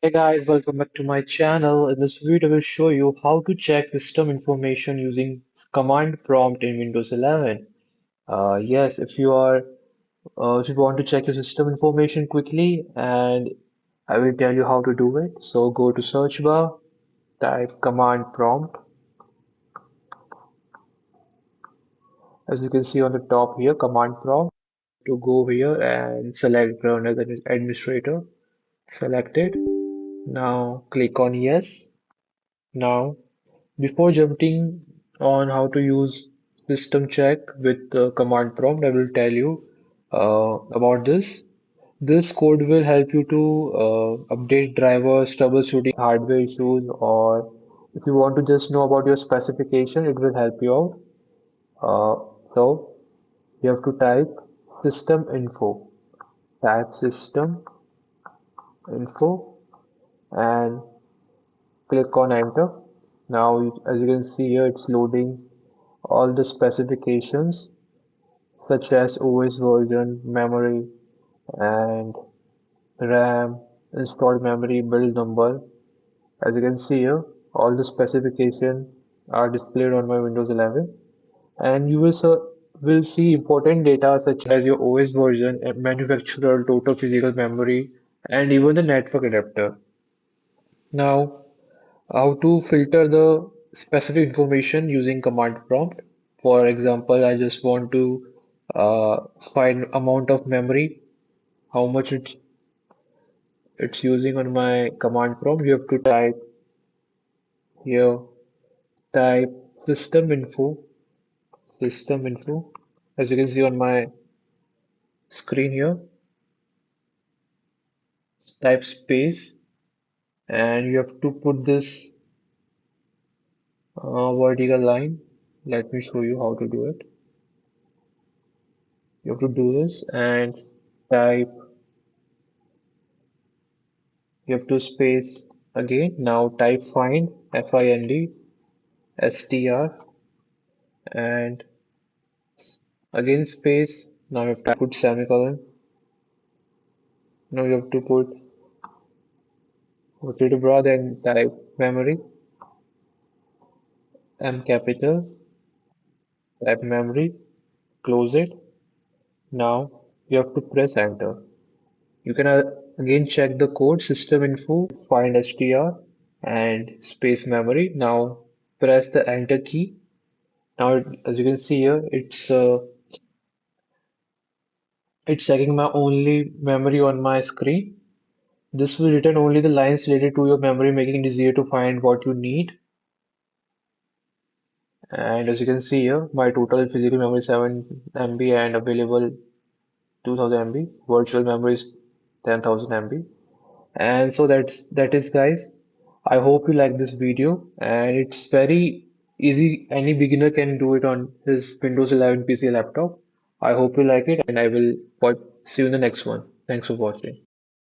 Hey guys, welcome back to my channel. In this video, I will show you how to check system information using command prompt in Windows 11. Yes, if you want to check your system information quickly, and I will tell you how to do it. So go to search bar, type command prompt. As you can see on the top here, command prompt. To go here and select run as an administrator. Select it. Now click on yes. Now before jumping on how to use system check with the command prompt, I will tell you about this. This code will help you to update drivers, troubleshooting hardware issues, or if you want to just know about your specification, it will help you out. So you have to type system info. Type system info and click on enter. Now, as you can see here, it's loading all the specifications such as OS version, memory, and RAM, installed memory, build number. As you can see here, all the specifications are displayed on my Windows 11, and you will see important data such as your OS version, manufacturer, total physical memory, and even the network adapter. Now, how to filter the specific information using command prompt. For example, I just want to find amount of memory, how much it's using on my command prompt. You have to type here, type system info. As you can see on my screen here, type space, and you have to put this vertical line. Let me show you how to do it. You have to do this and type. You have to space again. Now type find, F-I-N-D, S-T-R, and again space. Now you have to put semicolon. Now you have to put vertebra, then type memory, M capital, type memory, close it. Now you have to press enter. You can again check the code system info, find str, and space memory. Now press the enter key. Now, as you can see here, it's checking my only memory on my screen. This will return only the lines related to your memory, making it easier to find what you need. And as you can see here, my total physical memory is 7 MB and available 2000 MB. Virtual memory is 10,000 MB. And so that is guys. I hope you like this video, and it's very easy. Any beginner can do it on his Windows 11 PC laptop. I hope you like it, and I will see you in the next one. Thanks for watching.